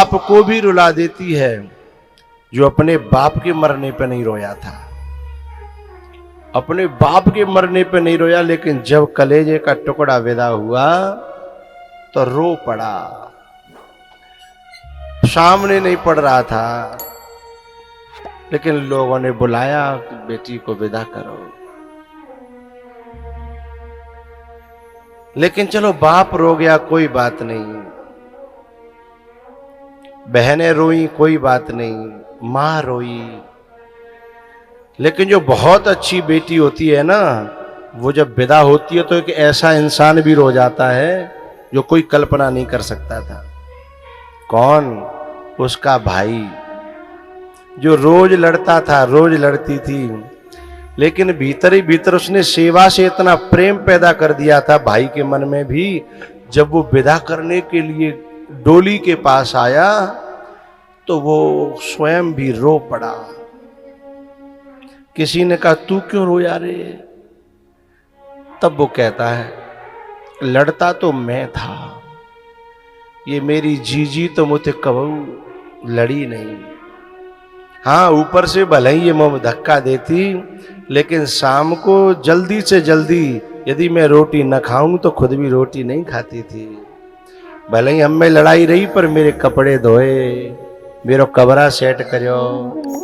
बाप को भी रुला देती है जो अपने बाप के मरने पे नहीं रोया था। अपने बाप के मरने पे नहीं रोया, लेकिन जब कलेजे का टुकड़ा विदा हुआ तो रो पड़ा। सामने नहीं पड़ रहा था, लेकिन लोगों ने बुलाया कि बेटी को विदा करो। लेकिन चलो बाप रो गया, कोई बात नहीं, बहनें रोई, कोई बात नहीं, मां रोई। लेकिन जो बहुत अच्छी बेटी होती है ना, वो जब विदा होती है तो एक ऐसा इंसान भी रो जाता है जो कोई कल्पना नहीं कर सकता था। कौन? उसका भाई, जो रोज लड़ता था, रोज लड़ती थी, लेकिन भीतर ही भीतर उसने सेवा से इतना प्रेम पैदा कर दिया था भाई के मन में भी। जब वो विदा करने के लिए डोली के पास आया तो वो स्वयं भी रो पड़ा। किसी ने कहा तू क्यों रोया रे? तब वो कहता है लड़ता तो मैं था, ये मेरी जीजी तो मुझे कबू लड़ी नहीं। हाँ, ऊपर से भले ही ये मुंह धक्का देती, लेकिन शाम को जल्दी से जल्दी यदि मैं रोटी न खाऊं तो खुद भी रोटी नहीं खाती थी। भले ही हम में लड़ाई रही, पर मेरे कपड़े धोए, मेरो कमरा सेट करो,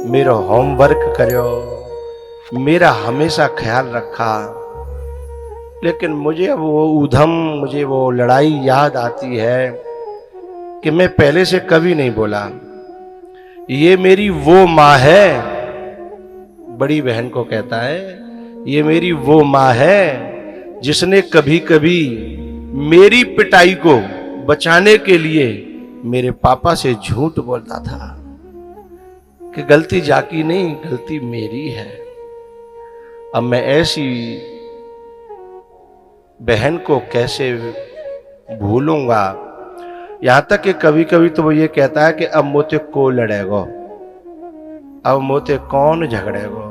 मेरो होमवर्क करो, मेरा हमेशा ख्याल रखा। लेकिन मुझे अब वो ऊधम, मुझे वो लड़ाई याद आती है कि मैं पहले से कभी नहीं बोला। ये मेरी वो माँ है, बड़ी बहन को कहता है, ये मेरी वो माँ है जिसने कभी कभी मेरी पिटाई को बचाने के लिए मेरे पापा से झूठ बोलता था कि गलती जाकी नहीं, गलती मेरी है। अब मैं ऐसी बहन को कैसे भूलूंगा। यहां तक कि कभी कभी तो वो ये कहता है कि अब मोते को लड़ेगो, अब मोते कौन झगड़ेगो।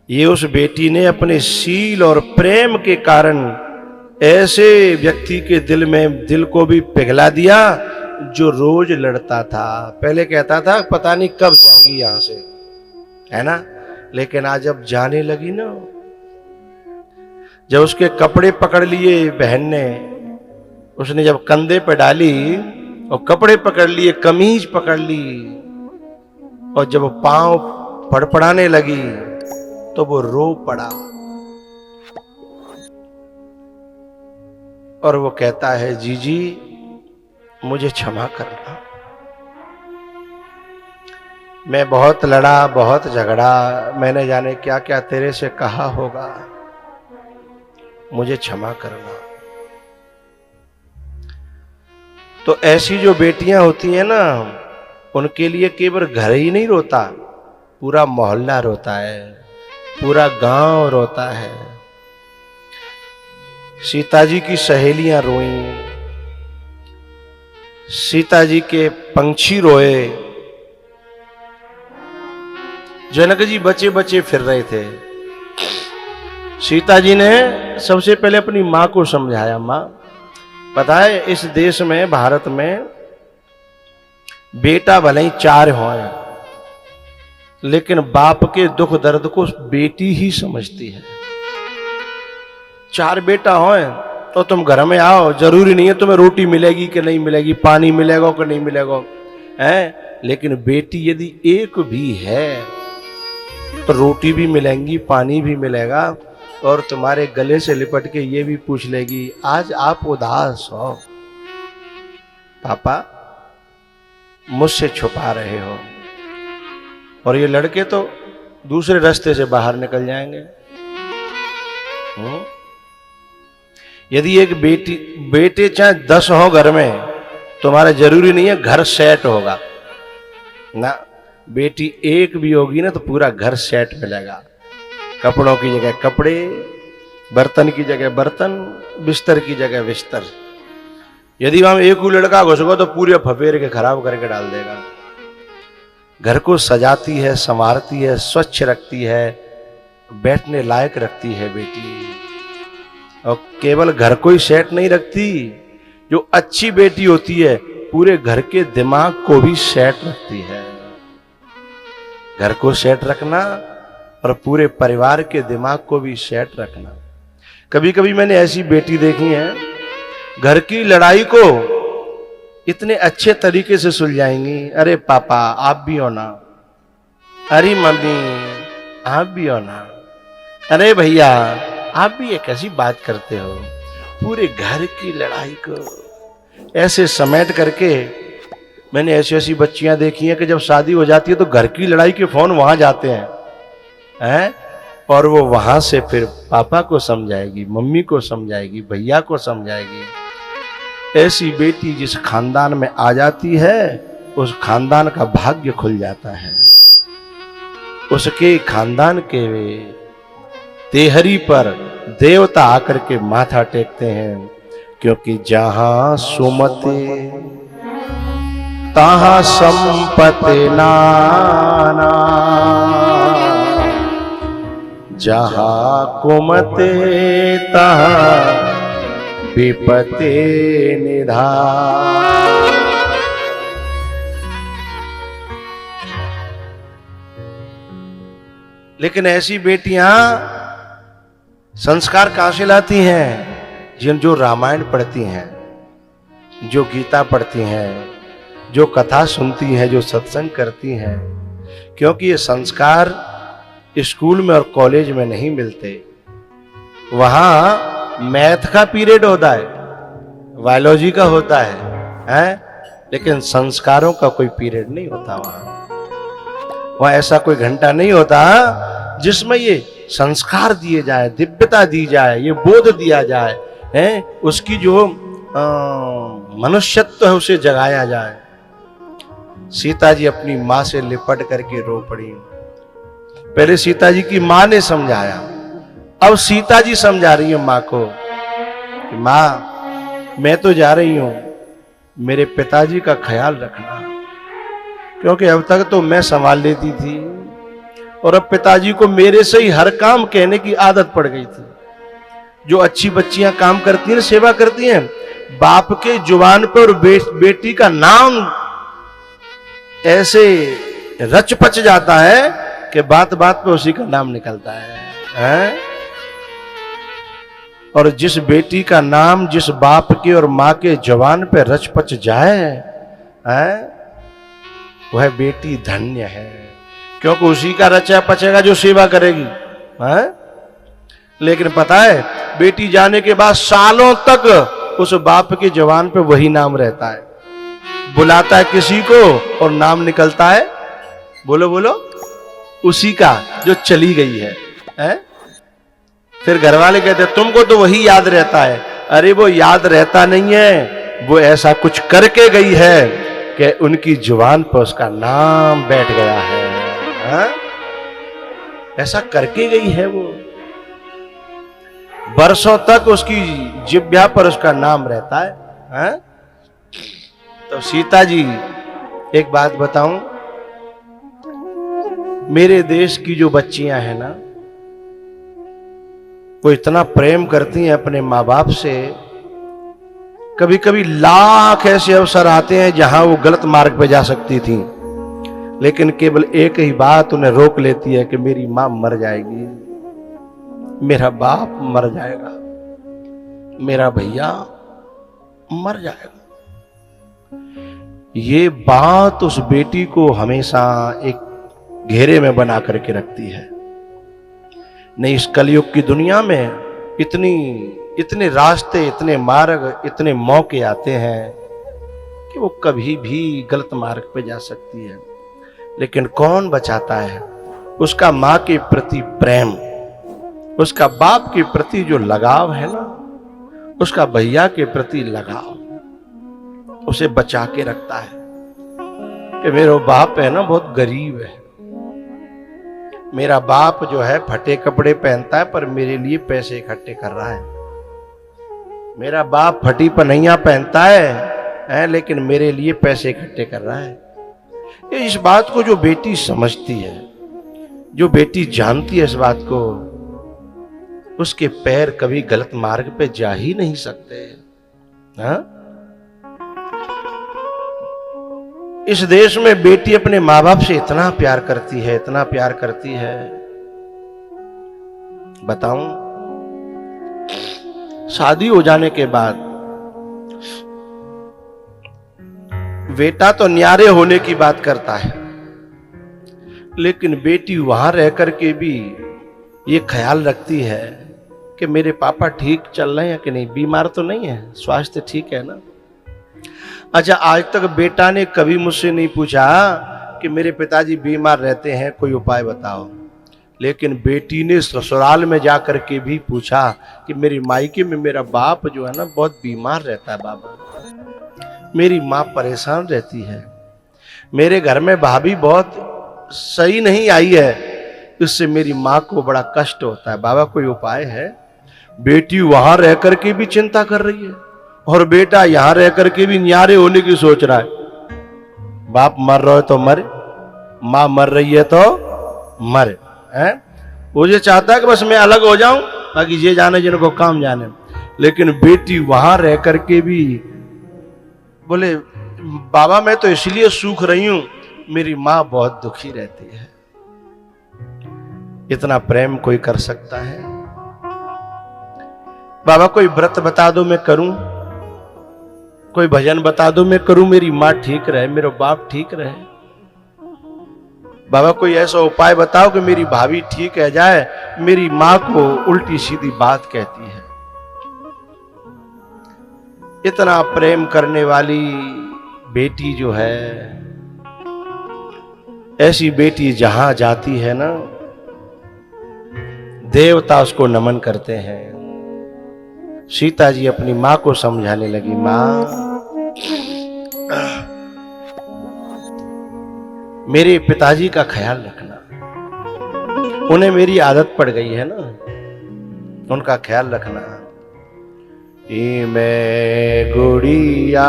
ये उस बेटी ने अपने शील और प्रेम के कारण ऐसे व्यक्ति के दिल को भी पिघला दिया जो रोज लड़ता था। पहले कहता था पता नहीं कब जाएगी यहां से, है ना, लेकिन आज जब जाने लगी ना, जब उसके कपड़े पकड़ लिए बहन ने, उसने जब कंधे पे डाली और कपड़े पकड़ लिए, कमीज पकड़ ली, और जब पांव फड़फड़ाने लगी तो वो रो पड़ा। और वो कहता है जीजी मुझे क्षमा करना, मैं बहुत लड़ा, बहुत झगड़ा, मैंने जाने क्या क्या तेरे से कहा होगा, मुझे क्षमा करना। तो ऐसी जो बेटियां होती हैं ना, उनके लिए केवल घर ही नहीं रोता, पूरा मोहल्ला रोता है, पूरा गांव रोता है। सीता जी की सहेलियां रोईं, सीता जी के पंछी रोए। जनक जी बचे बचे फिर रहे थे। सीता जी ने सबसे पहले अपनी मां को समझाया, मां पता है इस देश में, भारत में बेटा भले ही 4 हों, लेकिन बाप के दुख दर्द को बेटी ही समझती है। 4 बेटा हों तो तुम घर में आओ, जरूरी नहीं है तुम्हें रोटी मिलेगी कि नहीं मिलेगी, पानी मिलेगा कि नहीं मिलेगा, है, लेकिन बेटी यदि एक भी है तो रोटी भी मिलेंगी, पानी भी मिलेगा, और तुम्हारे गले से लिपट के ये भी पूछ लेगी आज आप उदास हो, पापा मुझसे छुपा रहे हो। और ये लड़के तो दूसरे रास्ते से बाहर निकल जाएंगे। यदि एक बेटे चाहे 10 हो घर में, तुम्हारा जरूरी नहीं है घर सेट होगा ना। बेटी एक भी होगी ना तो पूरा घर सेट मिलेगा, कपड़ों की जगह कपड़े, बर्तन की जगह बर्तन, बिस्तर की जगह बिस्तर। यदि वहां एक ही लड़का घुसगा तो पूरे फफेर के खराब करके डाल देगा। घर को सजाती है, संवारती है, स्वच्छ रखती है, बैठने लायक रखती है बेटी। और केवल घर को ही सेट नहीं रखती, जो अच्छी बेटी होती है पूरे घर के दिमाग को भी सेट रखती है। घर को सेट रखना और पूरे परिवार के दिमाग को भी सेट रखना। कभी कभी मैंने ऐसी बेटी देखी है, घर की लड़ाई को इतने अच्छे तरीके से सुलझाएंगी। अरे पापा आप भी हो ना, अरे मम्मी आप भी हो ना, अरे भैया आप भी ये कैसी बात करते हो। पूरे घर की लड़ाई को ऐसे समेट करके मैंने ऐसी ऐसी बच्चियां देखी हैं कि जब शादी हो जाती है तो घर की लड़ाई के फोन वहां जाते हैं और वो वहां से फिर पापा को समझाएगी, मम्मी को समझाएगी, भैया को समझाएगी। ऐसी बेटी जिस खानदान में आ जाती है उस खानदान का भाग्य खुल जाता है। उसके खानदान के तेहरी पर देवता आकर के माथा टेकते हैं, क्योंकि जहां सुमति तहां संपत्ति नाना, जहां कुमते तहां विपत्ति निधान। लेकिन ऐसी बेटियां संस्कार कहां से लाती हैं? जो रामायण पढ़ती हैं, जो गीता पढ़ती हैं, जो कथा सुनती हैं, जो सत्संग करती हैं। क्योंकि ये संस्कार स्कूल में और कॉलेज में नहीं मिलते। वहां मैथ का पीरियड होता है, बायोलॉजी का होता है, लेकिन संस्कारों का कोई पीरियड नहीं होता। वहां ऐसा कोई घंटा नहीं होता जिसमें ये संस्कार दिए जाए, दिव्यता दी जाए, ये बोध दिया जाए, उसकी जो मनुष्यत्व है उसे जगाया जाए। सीता जी अपनी माँ से लिपट करके रो पड़ी। पहले सीता जी की माँ ने समझाया, अब सीता जी समझा रही है माँ को कि माँ मैं तो जा रही हूं, मेरे पिताजी का ख्याल रखना। क्योंकि अब तक तो मैं संभाल लेती थी और अब पिताजी को मेरे से ही हर काम कहने की आदत पड़ गई थी। जो अच्छी बच्चियां काम करती हैं, सेवा करती हैं, बाप के जुबान पर बेटी का नाम ऐसे रच पच जाता है कि बात बात पे उसी का नाम निकलता है? और जिस बेटी का नाम जिस बाप के और माँ के जुबान पे रच पच जाए, वह बेटी धन्य है। क्योंकि उसी का रचा पचेगा जो सेवा करेगी। लेकिन पता है बेटी जाने के बाद सालों तक उस बाप के जुबान पे वही नाम रहता है। बुलाता है किसी को और नाम निकलता है, बोलो बोलो, उसी का जो चली गई है। फिर घर वाले कहते हैं तुमको तो वही याद रहता है। अरे वो याद रहता नहीं है, वो ऐसा कुछ करके गई है कि उनकी जुबान पर उसका नाम बैठ गया है। ऐसा करके गई है वो, बरसों तक उसकी जिह्वा पर उसका नाम रहता है। तो सीता जी, एक बात बताऊं, मेरे देश की जो बच्चियां हैं ना, वो इतना प्रेम करती हैं अपने माँ बाप से। कभी कभी लाख ऐसे अवसर आते हैं जहां वो गलत मार्ग पे जा सकती थी, लेकिन केवल एक ही बात उन्हें रोक लेती है कि मेरी मां मर जाएगी, मेरा बाप मर जाएगा, मेरा भैया मर जाएगा। ये बात उस बेटी को हमेशा एक घेरे में बना करके रखती है। नहीं, इस कलयुग की दुनिया में इतने रास्ते, इतने मार्ग, इतने मौके आते हैं कि वो कभी भी गलत मार्ग पे जा सकती है। लेकिन कौन बचाता है? उसका माँ के प्रति प्रेम, उसका बाप के प्रति जो लगाव है ना, उसका भैया के प्रति लगाव उसे बचा के रखता है कि मेरा बाप है ना बहुत गरीब है, मेरा बाप जो है फटे कपड़े पहनता है पर मेरे लिए पैसे इकट्ठे कर रहा है, मेरा बाप फटी पन्हियां पहनता है लेकिन मेरे लिए पैसे इकट्ठे कर रहा है। इस बात को जो बेटी समझती है, जो बेटी जानती है इस बात को, उसके पैर कभी गलत मार्ग पे जा ही नहीं सकते। इस देश में बेटी अपने माँ बाप से इतना प्यार करती है, इतना प्यार करती है, बताऊं। शादी हो जाने के बाद बेटा तो न्यारे होने की बात करता है, लेकिन बेटी वहां रह करके भी ये ख्याल रखती है कि मेरे पापा ठीक चल रहे हैं कि नहीं, बीमार तो नहीं है, स्वास्थ्य ठीक है ना। अच्छा, आज तक बेटा ने कभी मुझसे नहीं पूछा कि मेरे पिताजी बीमार रहते हैं, कोई उपाय बताओ। लेकिन बेटी ने ससुराल में जाकर के भी पूछा कि मेरी मायके में मेरा बाप जो है ना बहुत बीमार रहता है बाबा, मेरी माँ परेशान रहती है, मेरे घर में भाभी बहुत सही नहीं आई है, इससे मेरी माँ को बड़ा कष्ट होता है, बाबा कोई उपाय है। बेटी वहां रह करके भी चिंता कर रही है और बेटा यहां रह करके भी न्यारे होने की सोच रहा है। बाप मर रहा है तो मरे, माँ मर रही है तो मरे, हैं? वो ये चाहता है कि बस मैं अलग हो जाऊं, बाकी ये जाने जिनको काम जाने। लेकिन बेटी वहां रह करके भी बोले बाबा मैं तो इसलिए सूख रही हूं, मेरी माँ बहुत दुखी रहती है। इतना प्रेम कोई कर सकता है? बाबा कोई व्रत बता दो मैं करूं, कोई भजन बता दो मैं करूं, मेरी माँ ठीक रहे, मेरा बाप ठीक रहे। बाबा कोई ऐसा उपाय बताओ कि मेरी भाभी ठीक है जाए, मेरी माँ को उल्टी सीधी बात कहती है। इतना प्रेम करने वाली बेटी जो है, ऐसी बेटी जहां जाती है ना, देवता उसको नमन करते हैं। सीता जी अपनी मां को समझाने लगी, मां मेरे पिताजी का ख्याल रखना, उन्हें मेरी आदत पड़ गई है ना, उनका ख्याल रखना। ये मैं गुड़िया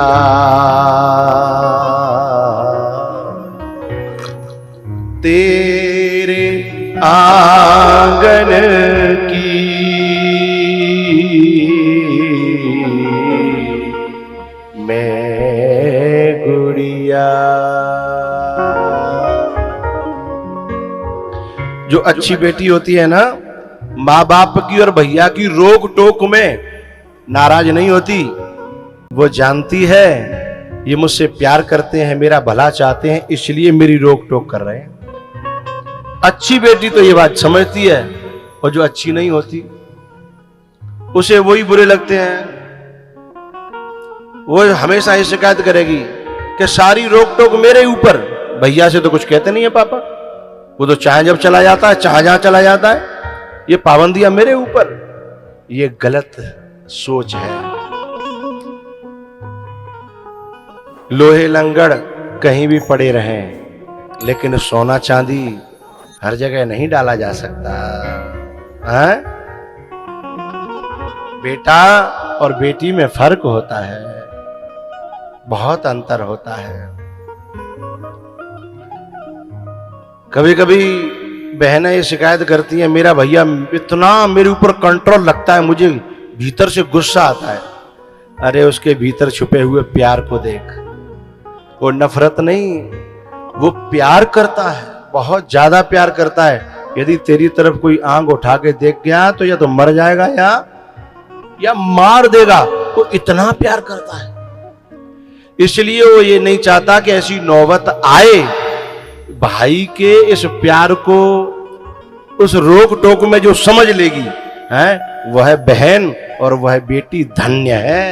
तेरे आंगन की, मैं गुड़िया। जो अच्छी बेटी होती है ना, माँ बाप की और भैया की रोक टोक में नाराज नहीं होती। वो जानती है ये मुझसे प्यार करते हैं, मेरा भला चाहते हैं, इसलिए मेरी रोक टोक कर रहे हैं। अच्छी बेटी तो ये बात समझती है, और जो अच्छी नहीं होती उसे वही बुरे लगते हैं। वो हमेशा ये शिकायत करेगी कि सारी रोक टोक मेरे ऊपर, भैया से तो कुछ कहते नहीं है पापा, वो तो चाहे जब चला जाता है, चाहे जहां चला जाता है, ये पाबंदियां मेरे ऊपर। ये गलत सोच है। लोहे लंगड़ कहीं भी पड़े रहें, लेकिन सोना चांदी हर जगह नहीं डाला जा सकता है। बेटा और बेटी में फर्क होता है, बहुत अंतर होता है। कभी कभी बहनें ये शिकायत करती हैं, मेरा भैया इतना मेरे ऊपर कंट्रोल रखता है, मुझे भीतर से गुस्सा आता है। अरे उसके भीतर छुपे हुए प्यार को देख, वो नफरत नहीं, वो प्यार करता है, बहुत ज्यादा प्यार करता है। यदि तेरी तरफ कोई आंख उठा के देख गया तो या तो मर जाएगा या मार देगा, वो इतना प्यार करता है। इसलिए वो ये नहीं चाहता कि ऐसी नौबत आए। भाई के इस प्यार को, उस रोक टोक में जो समझ लेगी है, वह बहन और वह बेटी धन्य है,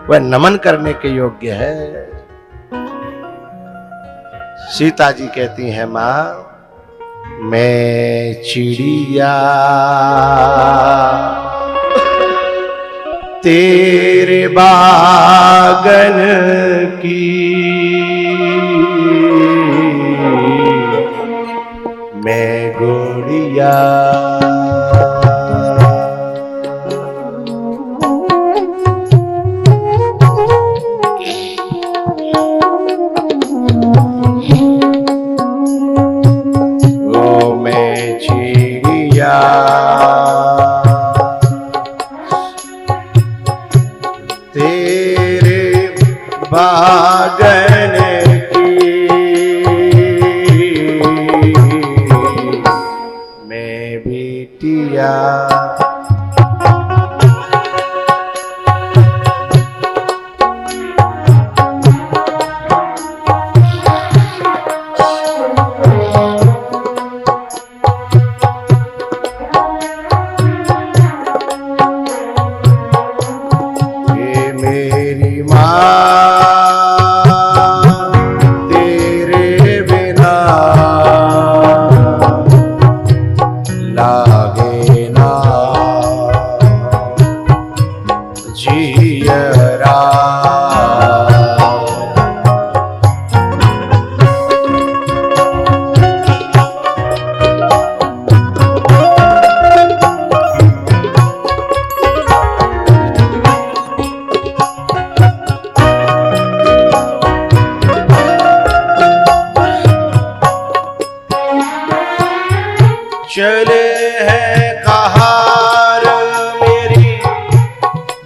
वह नमन करने के योग्य है। सीता जी कहती हैं, मां मैं चिड़िया तेरे बागन की, मैं गुड़िया ओ मैं चिड़िया तेरे बागन की, चले हैं कहार मेरी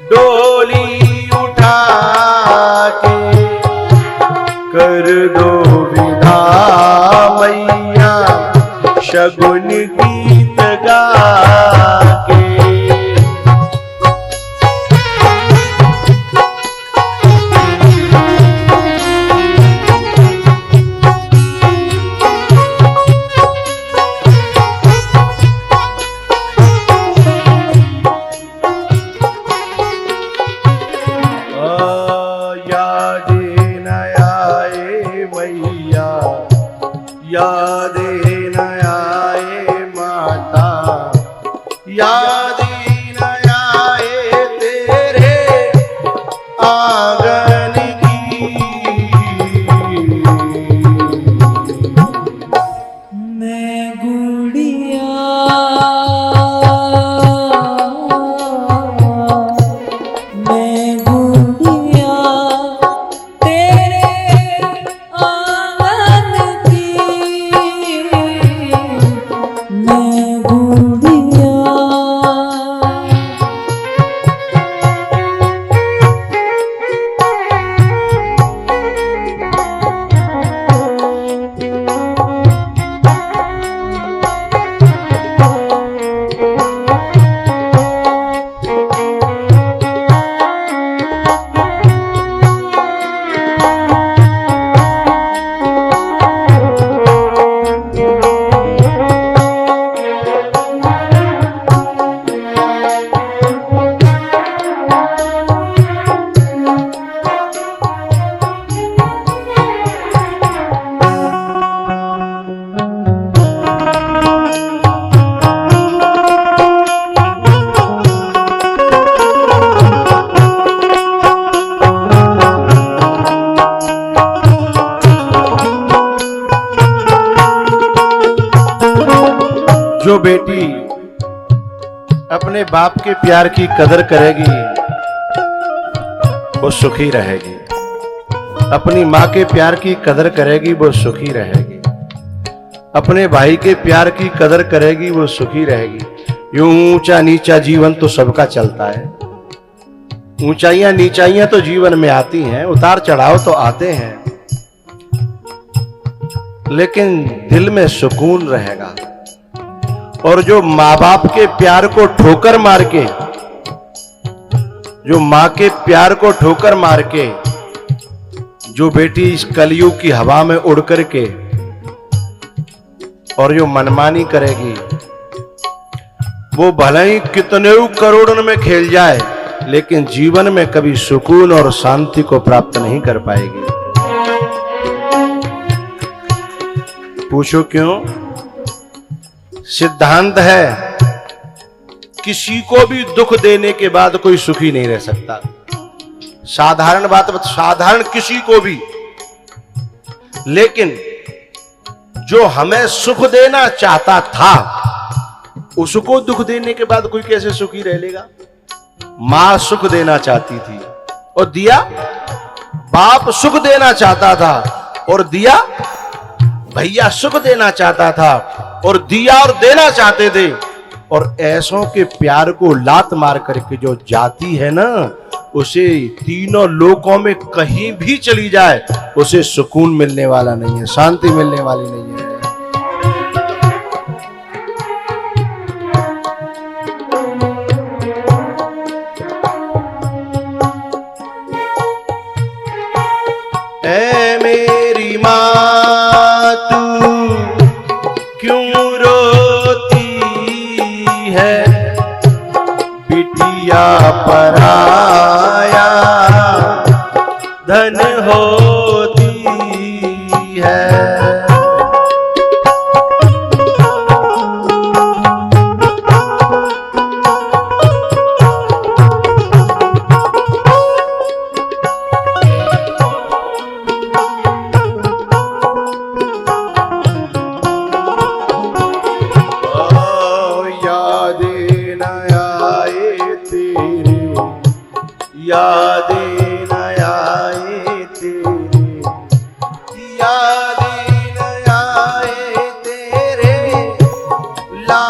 डोली उठा के, कर दो विदा मैया शगुन गीत गा के। यादें न आए माता, यादें न आए तेरे आंगन की। मैं गुड़िया जो बेटी अपने बाप के प्यार की कदर करेगी वो सुखी रहेगी, अपनी माँ के प्यार की कदर करेगी वो सुखी रहेगी, अपने भाई के प्यार की कदर करेगी वो सुखी रहेगी। यूं ऊंचा नीचा जीवन तो सबका चलता है, ऊंचाइयां नीचाइयां तो जीवन में आती हैं, उतार चढ़ाव तो आते हैं, लेकिन दिल में सुकून रहेगा। और जो माँ बाप के प्यार को ठोकर मार के, जो माँ के प्यार को ठोकर मार के जो बेटी इस कलयुग की हवा में उड़ करके और जो मनमानी करेगी, वो भले ही कितने करोड़ों में खेल जाए लेकिन जीवन में कभी सुकून और शांति को प्राप्त नहीं कर पाएगी। पूछो क्यों? सिद्धांत है किसी को भी दुख देने के बाद कोई सुखी नहीं रह सकता। साधारण बात, साधारण किसी को भी, लेकिन जो हमें सुख देना चाहता था उसको दुख देने के बाद कोई कैसे सुखी रह लेगा? मां सुख देना चाहती थी और दिया, बाप सुख देना चाहता था और दिया, भैया सुख देना चाहता था और दिया और देना चाहते थे। और ऐसों के प्यार को लात मार करके जो जाती है ना, उसे तीनों लोकों में कहीं भी चली जाए उसे सुकून मिलने वाला नहीं है, शांति मिलने वाली नहीं है। ऐ मेरी माँ तू क्यों रोती है, बिटिया पराया धन होती है। यादें न आए तेरे, यादें न आए तेरे, ला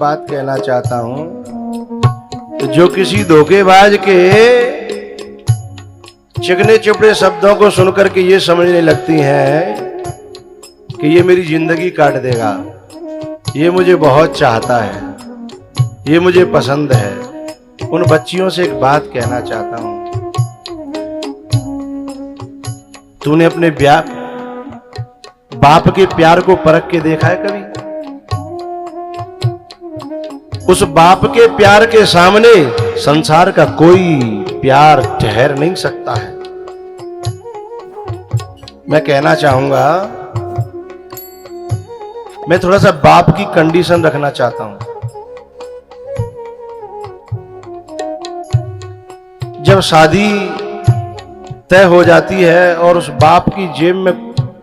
बात कहना चाहता हूं। जो किसी धोखेबाज के चिकने चुपड़े शब्दों को सुनकर के ये समझने लगती हैं कि ये मेरी जिंदगी काट देगा, ये मुझे बहुत चाहता है, ये मुझे पसंद है, उन बच्चियों से एक बात कहना चाहता हूं। तूने अपने बाप के प्यार को परख के देखा है कभी? उस बाप के प्यार के सामने संसार का कोई प्यार ठहर नहीं सकता है। मैं कहना चाहूंगा, मैं थोड़ा सा बाप की कंडीशन रखना चाहता हूं। जब शादी तय हो जाती है और उस बाप की जेब में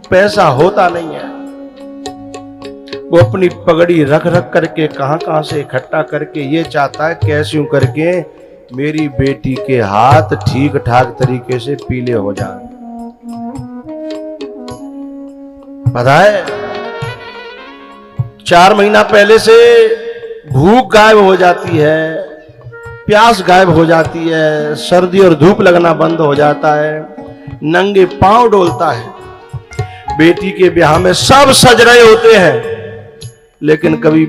पैसा होता नहीं है, वो अपनी पगड़ी रख रख करके कहां से इकट्ठा करके ये चाहता है कैसे यूं करके मेरी बेटी के हाथ ठीक ठाक तरीके से पीले हो जाए। पता है 4 महीना पहले से भूख गायब हो जाती है, प्यास गायब हो जाती है, सर्दी और धूप लगना बंद हो जाता है, नंगे पांव डोलता है। बेटी के ब्याह में सब सज रहे होते हैं, लेकिन कभी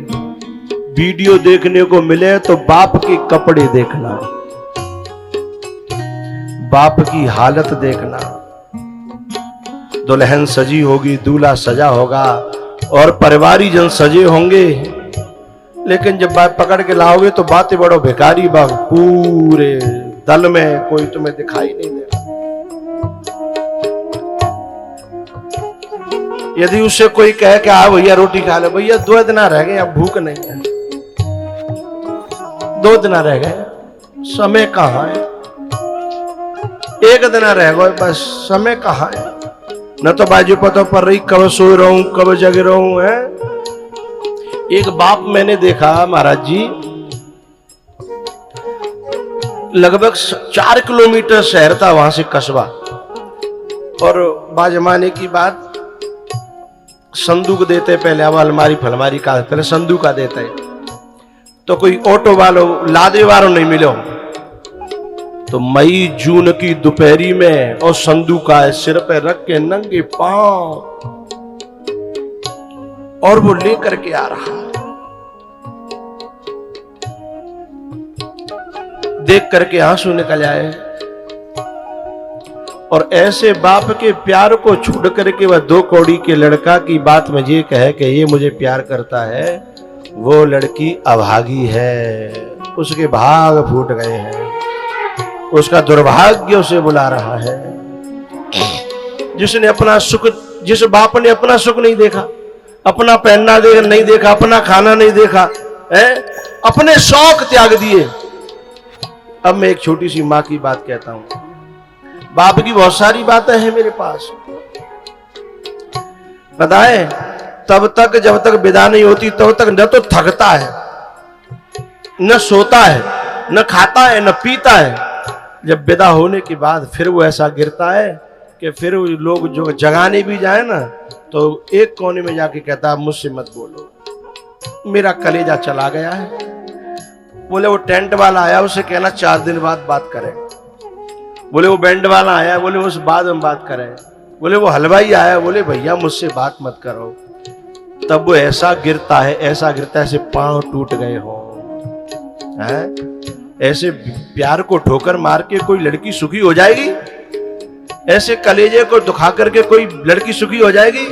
वीडियो देखने को मिले तो बाप के कपड़े देखना, बाप की हालत देखना। दुल्हन सजी होगी, दूल्हा सजा होगा और परिवारी जन सजे होंगे, लेकिन जब बात पकड़ के लाओगे तो बातें बड़ो भिखारी बाग, पूरे दल में कोई तुम्हें दिखाई नहीं देगा। यदि उससे कोई कहे कि आ भैया रोटी खा ले, भैया 2 दिन रह गए, अब भूख नहीं है, 2 दिन रह गए, समय कहाँ है, 1 दिन रह गए, बस समय कहाँ है। न तो बाजू पता पर रही कब सो रहा हूं कब जग रहा हूं है। एक बाप मैंने देखा महाराज जी, लगभग 4 किलोमीटर शहर था वहां से कस्बा, और बाजमाने की बात संदूक देते पहले, अब अलमारी फलमारी का पहले संदूक का देते, तो कोई ऑटो वालों लादे वालों नहीं मिले। तो मई जून की दोपहरी में और संदूक का सिर पे रख के नंगे पांव, और वो लेकर के आ रहा, देख करके आंसू निकल आए। और ऐसे बाप के प्यार को छोड़ करके वह 2 कौड़ी के लड़का की बात में ये कहे कि ये मुझे प्यार करता है, वो लड़की अभागी है, उसके भाग फूट गए हैं, उसका दुर्भाग्य उसे बुला रहा है। जिसने अपना सुख, जिस बाप ने अपना सुख नहीं देखा, अपना पहनना नहीं देखा, अपना खाना नहीं देखा है, अपने शौक त्याग दिए। अब मैं एक छोटी सी माँ की बात कहता हूं। बाप की बहुत सारी बातें हैं मेरे पास, पता है, तब तक जब तक विदा नहीं होती तब तक न तो थकता है, न सोता है, न खाता है, न पीता है। जब विदा होने के बाद फिर वो ऐसा गिरता है कि फिर लोग जो जगाने भी जाए ना, तो एक कोने में जाके कहता है मुझसे मत बोलो, मेरा कलेजा चला गया है। बोले वो टेंट वाला आया, उसे कहना 4 दिन बाद बात करें। बोले वो बैंड वाला आया, बोले उस बाद में बात करें। बोले वो हलवाई आया, बोले भैया मुझसे बात मत करो। तब वो ऐसा गिरता है, ऐसा गिरता है, ऐसे पांव टूट गए हो हैं? ऐसे प्यार को ठोकर मार के कोई लड़की सुखी हो जाएगी? ऐसे कलेजे को दुखा करके कोई लड़की सुखी हो जाएगी?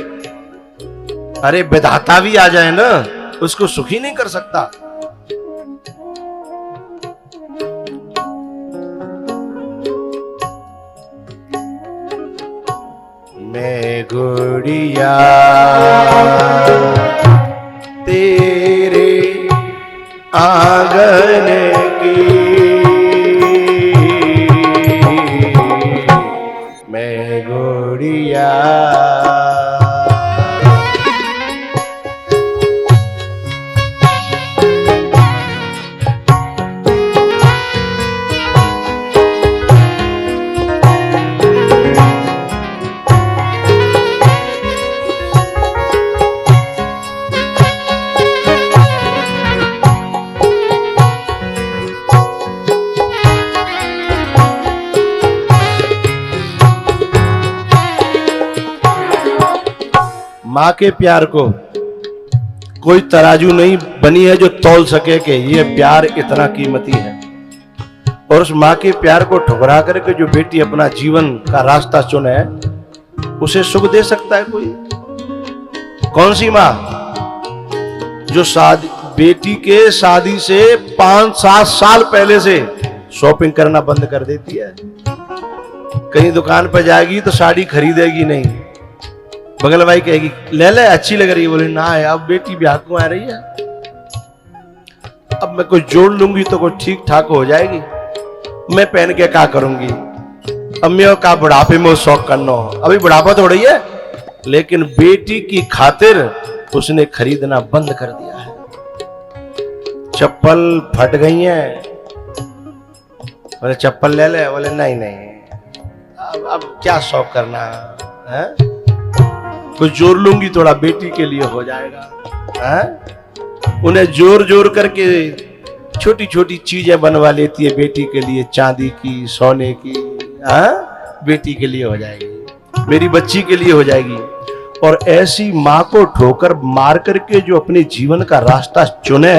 अरे विधाता भी आ जाए ना, उसको सुखी नहीं कर सकता। मैं गुड़िया तेरे आंगन की, मैं गुड़िया माँ के प्यार को कोई तराजू नहीं बनी है जो तौल सके कि ये प्यार इतना कीमती है। और उस माँ के प्यार को ठुकरा करके जो बेटी अपना जीवन का रास्ता चुने, उसे सुख दे सकता है कोई? कौन सी माँ जो शादी बेटी के शादी से 5-7 साल पहले से शॉपिंग करना बंद कर देती है? कहीं दुकान पर जाएगी तो साड़ी खरीदेगी नहीं, बगल भाई कहेगी ले ले अच्छी लग रही है, बोले ना है अब बेटी ब्याह को आ रही है, अब मैं कुछ जोड़ लूंगी तो कुछ ठीक ठाक हो जाएगी, मैं पहन के क्या करूंगी, अब मैं का बुढ़ापे में शौक करना हो, अभी बुढ़ापा तो हो रही है। लेकिन बेटी की खातिर उसने खरीदना बंद कर दिया है। चप्पल फट गई है, बोले चप्पल ले ले, बोले नहीं नहीं अब क्या शौक करना है, कुछ जोड़ लूंगी थोड़ा बेटी के लिए हो जाएगा है? उन्हें जोर जोर करके छोटी छोटी चीजें बनवा लेती है बेटी के लिए, चांदी की, सोने की, बेटी के लिए हो जाएगी, मेरी बच्ची के लिए हो जाएगी। और ऐसी माँ को ठोकर मार करके जो अपने जीवन का रास्ता चुने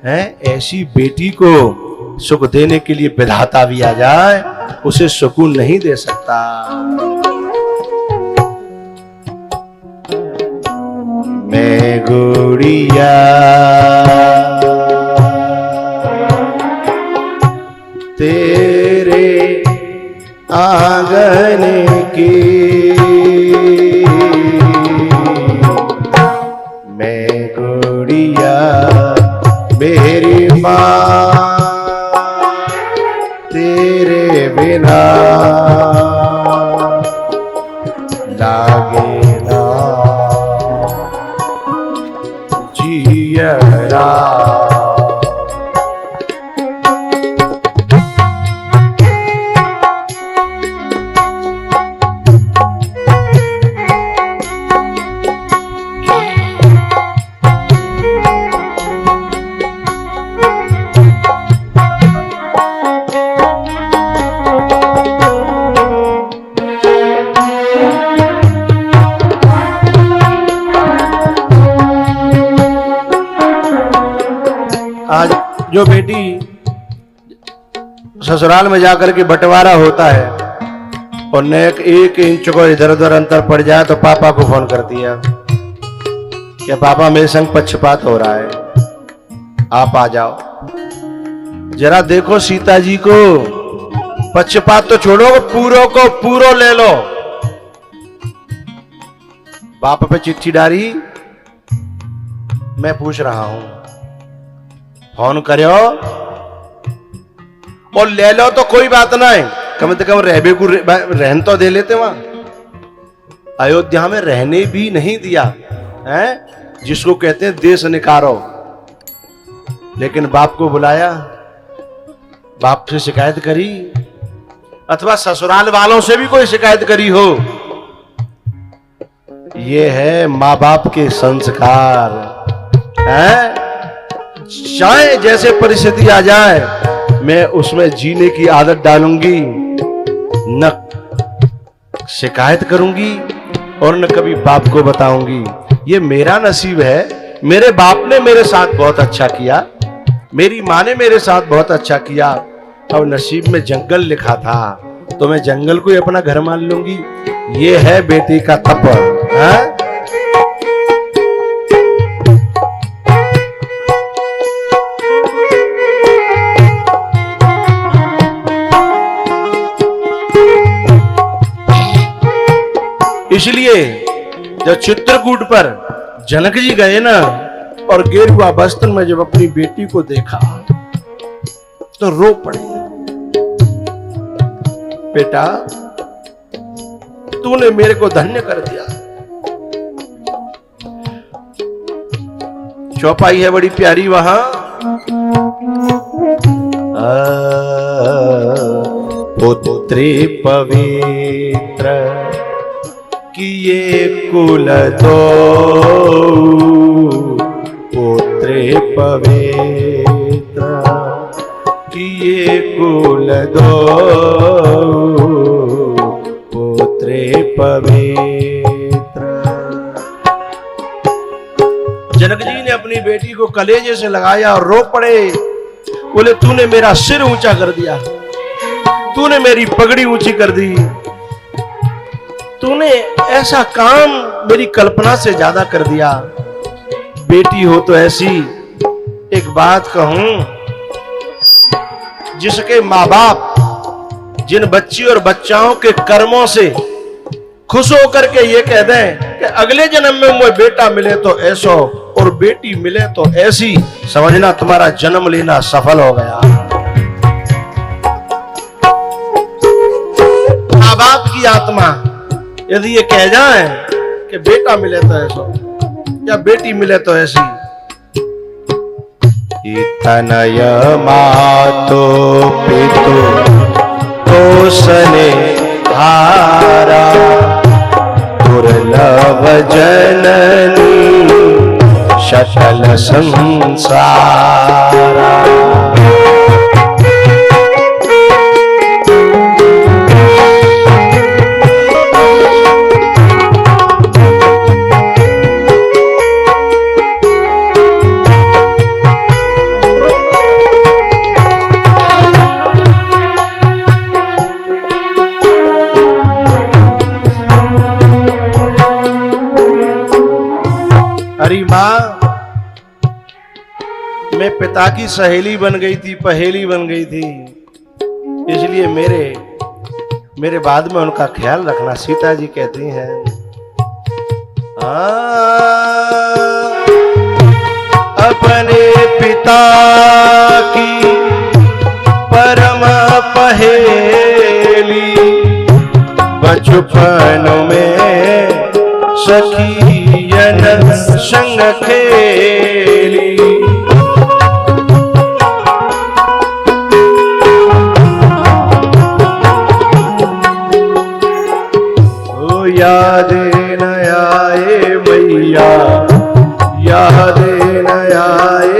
है, ऐसी बेटी को सुख देने के लिए विधाता भी आ जाए, उसे सुकून नहीं दे सकता। मैं गुड़िया तेरे आंगन की, मैं गुड़िया मेरी माँ तेरे बिना लागे ना जियरा। आज जो बेटी ससुराल में जाकर के बंटवारा होता है और नेक 1 इंच को इधर उधर अंतर पड़ जाए तो पापा को फोन करती है कि पापा मेरे संग पक्षपात हो रहा है, आप आ जाओ जरा देखो सीता जी को। पक्षपात तो छोड़ो, पूरों को पूरो ले लो। बाप पे चिट्ठी डाली, मैं पूछ रहा हूं, फोन करो और ले लो तो कोई बात ना है, कम से कम रहबे को रहन तो दे लेते। वहां अयोध्या में रहने भी नहीं दिया है, जिसको कहते हैं देश निकारो। लेकिन बाप को बुलाया, बाप से शिकायत करी, अथवा ससुराल वालों से भी कोई शिकायत करी हो। ये है माँ बाप के संस्कार है। चाहे जैसे परिस्थिति आ जाए, मैं उसमें जीने की आदत डालूंगी, न शिकायत करूंगी और न कभी बाप को बताऊंगी। ये मेरा नसीब है, मेरे बाप ने मेरे साथ बहुत अच्छा किया, मेरी माँ ने मेरे साथ बहुत अच्छा किया। और नसीब में जंगल लिखा था तो मैं जंगल को ही अपना घर मान लूंगी। ये है बेटी का तप है? इसलिए जब चित्रकूट पर जनक जी गए ना और गेरुआ वस्त्र में जब अपनी बेटी को देखा तो रो पड़े। बेटा तूने मेरे को धन्य कर दिया। चौपाई है बड़ी प्यारी वहां, पुत्री पवित्र किए कुल दो, पुत्री पवित्र किए कुल दो, पुत्री पवित्र जनक जी ने अपनी बेटी को कलेजे से लगाया और रो पड़े। बोले तूने मेरा सिर ऊंचा कर दिया, तूने मेरी पगड़ी ऊंची कर दी, तूने ऐसा काम मेरी कल्पना से ज्यादा कर दिया। बेटी हो तो ऐसी। एक बात कहूं, जिसके माँ बाप जिन बच्ची और बच्चाओं के कर्मों से खुश होकर के ये कह दें कि अगले जन्म में मुझे बेटा मिले तो ऐसो और बेटी मिले तो ऐसी, समझना तुम्हारा जन्म लेना सफल हो गया। माँ बाप की आत्मा यदि ये कह जाए कि बेटा मिले तो ऐसो या बेटी मिले तो ऐसी, तनय मातो पितु पोषणे हारा, दुर्लभ जननी शकल संसारा। अरे माँ, मैं पिता की सहेली बन गई थी, पहेली बन गई थी, इसलिए मेरे बाद में उनका ख्याल रखना। सीता जी कहती हैं, अपने पिता की परम पहेली, बचपन में सखियन संग खेली। ओ याद न आए मैया, याद न आए